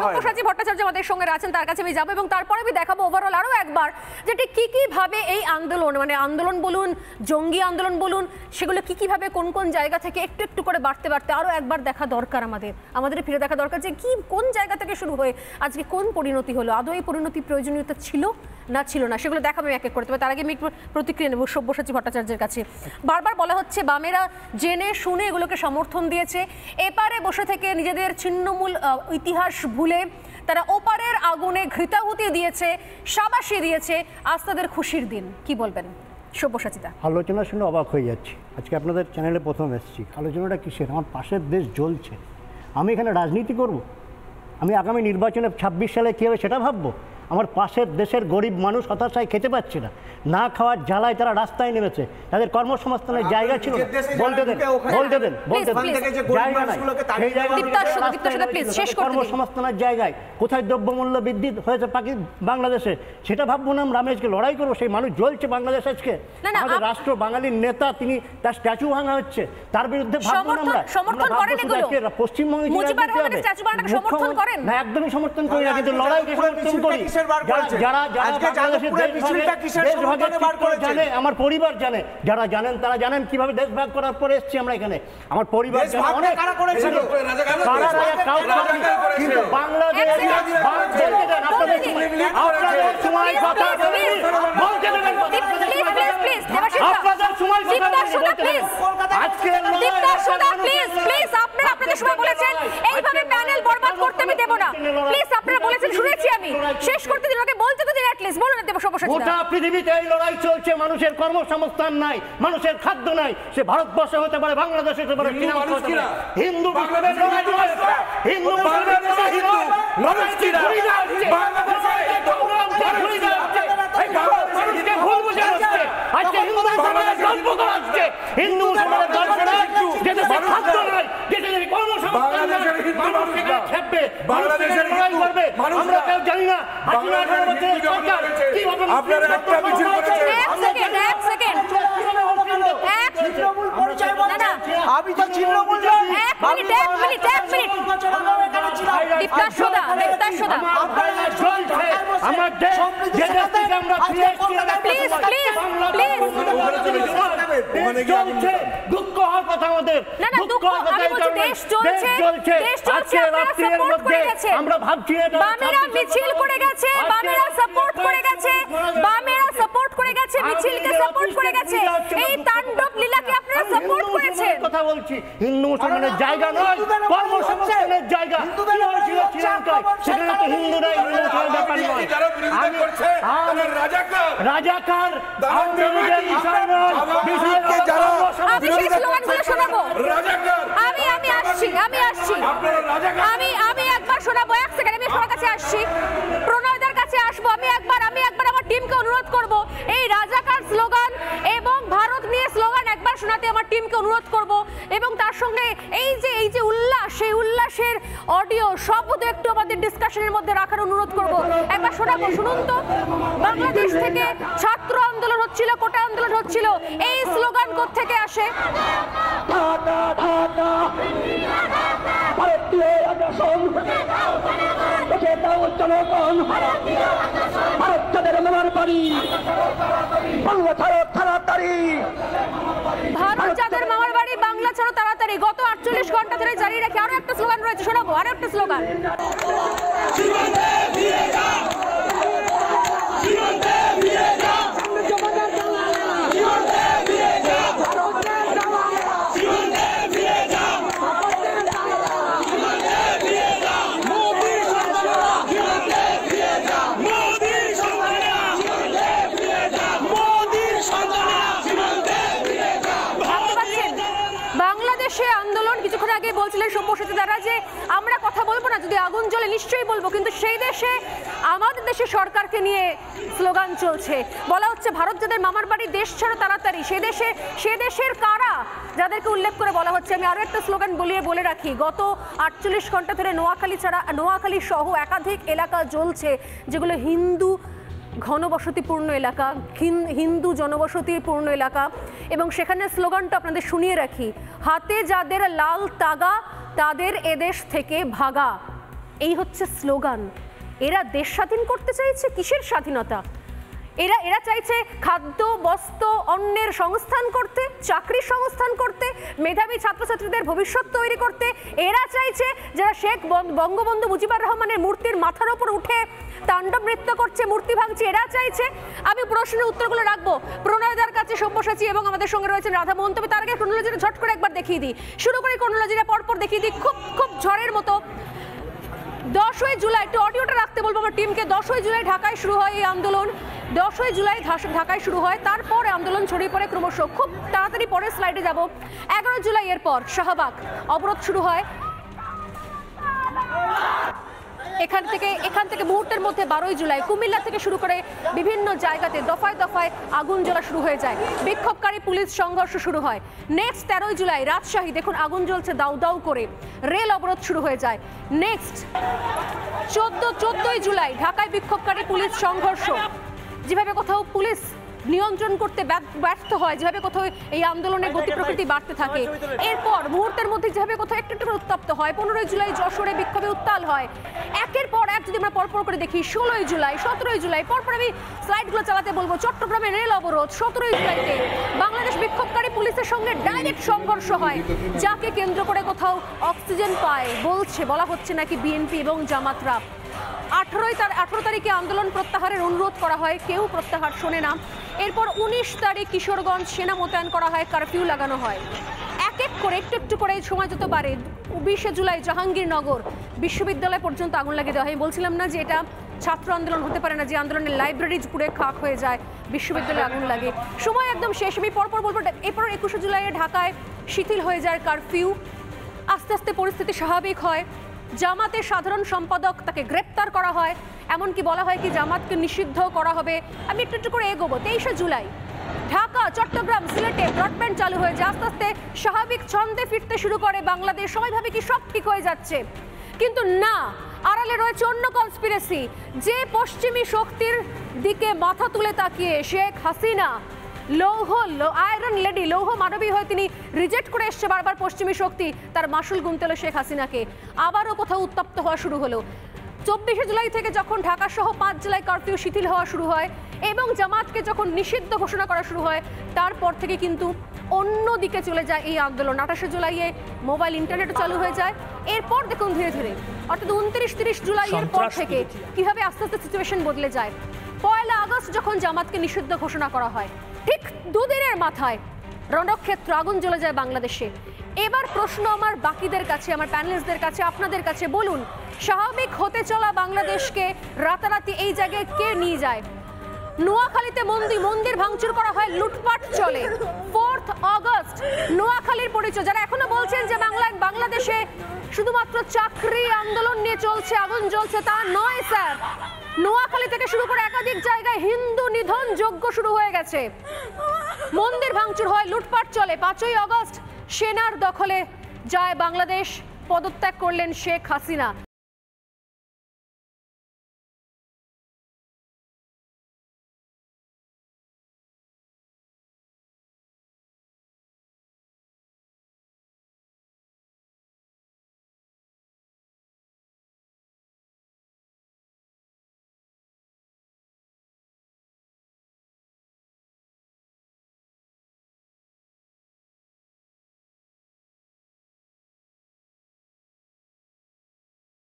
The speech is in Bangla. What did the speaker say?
সব্যসাচী ভট্টাচার্য আমাদের সঙ্গে আছেন, তার কাছে আমি যাবো এবং তারপরে আমি দেখাবো ওভারঅল আরো একবার যে ঠিক কি ভাবে এই আন্দোলন মানে আন্দোলন বলুন, জঙ্গি আন্দোলন বলুন, সেগুলো কি ভাবে কোন কোন জায়গা থেকে একটু একটু করে বাড়তে বাড়তে আরো একবার দেখা দরকার। আমাদের ফিরে দেখা দরকার যে কি কোন জায়গা থেকে শুরু হয়ে আজকে কোন পরিণতি হলো, আদৌ এই পরিণতি প্রয়োজনীয়তা ছিল না ছিল না, সেগুলো দেখাবো এক এক করতে। তবে তার আগে আমি প্রতিক্রিয়া নেব সব্যসাচী ভট্টাচার্যের কাছে। বারবার বলা হচ্ছে বামেরা জেনে শুনে এগুলোকে সমর্থন দিয়েছে, এপারে বসে থেকে নিজেদের ছিন্নমূল ইতিহাস ভুলে তারা ওপারের আগুনে ঘৃতাহুতি দিয়েছে, শাবাশি দিয়েছে, আজ তাদের খুশির দিন। কি বলবেন সব্যসাচীদা? আলোচনা শুনে অবাক হয়ে যাচ্ছি। আজকে আপনাদের চ্যানেলে প্রথম এসেছি। আলোচনাটা কিসের? আমার পাশের দেশ জ্বলছে, আমি এখানে রাজনীতি করব? আমি আগামী নির্বাচনে 26 সালে কী হবে সেটা ভাববো? আমার পাশের দেশের গরিব মানুষ হতাশায় খেতে পাচ্ছে না, না খাওয়ার জ্বালায় তারা রাস্তায় নেমেছে, তাদের কর্মসংস্থানের জায়গা ছিল না। বলতে দেন জায়গা নাই, সেই জায়গায় কর্মসংস্থানের জায়গায় কোথায় দ্রব্যমূল্য বৃদ্ধি হয়েছে বাংলাদেশে সেটা ভাববো না। আমরা আজকে লড়াই করবো, সেই মানুষ জ্বলছে বাংলাদেশ। আজকে আমাদের রাষ্ট্র বাঙালির নেতা, তিনি তার স্ট্যাচু ভাঙা হচ্ছে, তার বিরুদ্ধে ভাববো না আমরা। পশ্চিমবঙ্গে একদমই সমর্থন করি না, কিন্তু লড়াইকে সমর্থন করি। আমার পরিবার জানে, যারা জানেন তারা জানেন কিভাবে দেশ ভাগ করার পরে এসেছি আমরা এখানে। আমার পরিবার গোটা পৃথিবীতে এই লড়াই চলছে। মানুষের কর্মসংস্থান নাই, মানুষের খাদ্য নাই। সে ভারতবর্ষে হতে পারে, বাংলাদেশে হতে পারে, হিন্দু হিন্দু দুঃখ হওয়ার কথা আমাদের। আমরা ভাবছি বামেরা মিছিল করে গেছে, বামেরা সাপোর্ট করে গেছে, বামেরা সাপোর্ট করে গেছে, মিছিলকে সাপোর্ট করে গেছে। এই তাণ্ডব লীলাকে আপনারা সাপোর্ট করেছেন। কথা বলছি, হিন্দু মুসলমানের জায়গা নয়, কর্মসংস্থানের জায়গা। সেখানে তো হিন্দু নাই, হিন্দু মুসলমান ব্যাপার নয়। রাজাকার আমি একবার শোনাবো, এক সেকেন্ড আমি সবার কাছে আসছি, প্রণয়দার কাছে আসবো। আমি একবার আমার টিমকে অনুরোধ করব এই রাজাকার স্লোগান এবং ভারত নিয়ে স্লোগান একবার শোনাতে আমার টিমকে অনুরোধ করব, এবং তার সঙ্গে এই যে উল্লাস, সেই উল্লাসের অডিও শব্দ একটু আমাদের ডিসকাশনের মধ্যে রাখার অনুরোধ করব। একবার শোনাবো, শুনুন তো। বাংলাদেশ থেকে ছাত্র আন্দোলন হচ্ছিল, কোটা আন্দোলন হচ্ছিল, এই স্লোগান কোত্থেকে আসে? ভারত যাদের মামার বাড়ি, বাংলা ছাড়ো তাড়াতাড়ি। গত 48 ঘন্টা ধরে জারি রেখে আরো একটা স্লোগান রয়েছে, শোনাবো আরো একটা স্লোগান। আন্দোলন কিছুক্ষণ আগে বলছিলেন সব্যসাচী দ্বারা যে আমরা কথা বলবো না, যদি আগুন জ্বলে নিশ্চয়ই বলবো, কিন্তু সেই দেশে আমাদের দেশে সরকারকে নিয়ে স্লোগান চলছে। বলা হচ্ছে ভারত যাদের মামার বাড়ি, দেশ ছাড়ো তাড়াতাড়ি। সে দেশের কারা যাদেরকে উল্লেখ করে বলা হচ্ছে? আমি আরো একটা স্লোগান বলে রাখি, গত 48 ঘন্টা ধরে নোয়াখালী সহ একাধিক এলাকা জ্বলছে, যেগুলো হিন্দু ঘনবসতিপূর্ণ এলাকা, হিন্দু জনবসতিপূর্ণ এলাকা, এবং সেখানে স্লোগানটা আপনাদের শুনিয়ে রাখি, হাতে যাদের লাল তাগা তাদের এদেশ থেকে ভাগা। এই হচ্ছে স্লোগান। এরা দেশ স্বাধীন করতে চাইছে, কিসের স্বাধীনতা? এরা চাইছে খাদ্য, বস্ত্র, অন্যের সংস্থান করতে, চাকরির সংস্থান করতে, মেধাবী ছাত্রছাত্রীদের ভবিষ্যৎ তৈরি করতে। এরা চাইছে যারা শেখ বঙ্গবন্ধু মুজিবুর রহমানের মূর্তির মাথার ওপর উঠে তাণ্ডব নৃত্য করছে, মূর্তি ভাঙছে, এরা চাইছে। আমি প্রশ্নের উত্তরগুলো রাখবো প্রণয়দার কাছে, সব্যসাচী এবং আমাদের সঙ্গে রয়েছেন রাধা মোহন। তবে তার আগে ক্রোনোলজিটা ঝট করে একবার দেখিয়ে দিই, শুরু করে ক্রোনোলজিটা পরপর দেখিয়ে দিই খুব ঝড়ের মতো। 10ই জুলাই, একটু অডিওটা রাখতে বলবো আমার টিমকে। 10ই জুলাই ঢাকায় শুরু হয় এই আন্দোলন। 10ই জুলাই ঢাকায় শুরু হয়, তারপরে আন্দোলন ছড়িয়ে পড়ে ক্রমশ। খুব তাড়াতাড়ি পরের স্লাইডে যাব। 11 জুলাই এর পর শাহবাগ অবরোধ শুরু হয়। এখান থেকে মুহূর্তের মধ্যে 12ই জুলাই কুমিল্লা থেকে শুরু করে বিভিন্ন জায়গাতে দফায় দফায় আগুন জ্বলা শুরু হয়ে যায়, বিক্ষোভকারী পুলিশ সংঘর্ষ শুরু হয়। নেক্সট 13ই জুলাই রাজশাহী, দেখুন আগুন জ্বলছে দাউ দাউ করে, রেল অবরোধ শুরু হয়ে যায়। নেক্সট 14ই জুলাই ঢাকায় বিক্ষোভকারী পুলিশ সংঘর্ষ, যেভাবে কোথাও পুলিশ নিয়ন্ত্রণ করতে ব্যর্থ হয়, যেভাবে কোথাও এই আন্দোলনের গতি প্রকৃতি বাড়তে থাকে। এরপর মুহূর্তের মধ্যে যেভাবে কোথাও একটু একটু উত্তপ্ত হয়। 15ই জুলাই যশোরে বিক্ষোভে উত্তাল হয়। একের পর এক যদি আমরা পরপর করে দেখি, 16ই জুলাই, 17ই জুলাই, পরপর আমি স্লাইডগুলো চালাতে বলবো। চট্টগ্রামে রেল অবরোধ, 17ই জুলাইতে বাংলাদেশ বিক্ষোভকারী পুলিশের সঙ্গে ডাইরেক্ট সংঘর্ষ হয়, যাকে কেন্দ্র করে কোথাও অক্সিজেন পায় বলা হচ্ছে নাকি বিএনপি এবং জামাতরা। 18 তারিখে আন্দোলন প্রত্যাহারের অনুরোধ করা হয়, কেউ প্রত্যাহার শোনে না। এরপর 19 তারিখ কিশোরগঞ্জ সেনা মোতায়েন করা হয়, কারফিউ লাগানো হয়। এক এক করে একটু করে সময় যত পারে। 20শে জুলাই জাহাঙ্গীরনগর বিশ্ববিদ্যালয় পর্যন্ত আগুন লাগিয়ে দেওয়া হয়। বলছিলাম না যে এটা ছাত্র আন্দোলন হতে পারে না, যে আন্দোলনের লাইব্রেরি পুড়ে খাক হয়ে যায়, বিশ্ববিদ্যালয়ে আগুন লাগে। সময় একদম শেষ, আমি পরপর বলবো। এরপর 21শে জুলাইয়ে ঢাকায় শিথিল হয়ে যায় কারফিউ, আস্তে আস্তে পরিস্থিতি স্বাভাবিক হয়। জামাতের সাধারণ সম্পাদক, তাকে গ্রেপ্তার করা হয়, এমনকি বলা হয় কি জামাতকে নিষিদ্ধ করা হবে। আমি একটু করে এগোবো। 23শে জুলাই ঢাকা, চট্টগ্রাম, সিলেটে ব্রডব্যান্ড চালু হয়ে যায়, আস্তে আস্তে স্বাভাবিক ছন্দে ফিরতে শুরু করে বাংলাদেশ। সবাই ভাবে কি সব ঠিক হয়ে যাচ্ছে, কিন্তু না, আড়ালে রয়েছে অন্য কনস্পিরেসি। যে পশ্চিমী শক্তির দিকে মাথা তুলে তাকিয়ে শেখ হাসিনা আয়রন লেডি, লৌহ মানবী হয়ে তিনি রিজেক্ট করে এসছে বারবার পশ্চিমী শক্তি, তার মাসুল গুনতে হলো শেখ হাসিনাকে। আবারও কোথাও উত্তপ্ত হওয়া শুরু হলো। 24শে জুলাই থেকে যখন ঢাকা সহ 5 জেলায় কারফিউ শিথিল হওয়া শুরু হয় এবং জামাতকে যখন নিষিদ্ধ ঘোষণা করা শুরু হয়, তারপর থেকে কিন্তু অন্য দিকে চলে যায় এই আন্দোলন। 28শে জুলাইয়ে মোবাইল ইন্টারনেটও চালু হয়ে যায়। এরপর দেখুন ধীরে ধীরে, অর্থাৎ 29-30 জুলাইয়ের পর থেকে কিভাবে আস্তে আস্তে সিচুয়েশন বদলে যায়। 1 আগস্ট যখন জামাতকে নিষিদ্ধ ঘোষণা করা হয়, ঠিক দুদিনের মাথায় রণক্ষেত্র, আগুন জ্বলে যায় বাংলাদেশে। এবার প্রশ্ন আমার বাকিদের কাছে, আমার প্যানেলিস্টদের কাছে, আপনাদের কাছে, বলুন স্বাভাবিক হতে চলা বাংলাদেশকে রাতারাতি এই জায়গায় কে নিয়ে যায়? নোয়াখালীতে মন্দির ভাঙচুর করা হয়, লুটপাট চলে। 4 আগস্ট নোয়াখালীর পরিচয়, যারা এখনো বলছেন যে বাংলাদেশে শুধুমাত্র চাকরি আন্দোলন নিয়ে চলছে, আগুন জ্বলছে, তা নয় স্যার। নোয়াখালী থেকে শুরু করে একাধিক জায়গায় হিন্দু নিধন যজ্ঞ শুরু হয়ে গেছে, মন্দির ভাঙচুর হয়, লুটপাট চলে। 5ই আগস্ট সেনার দখলে যায় বাংলাদেশ, পদত্যাগ করলেন শেখ হাসিনা।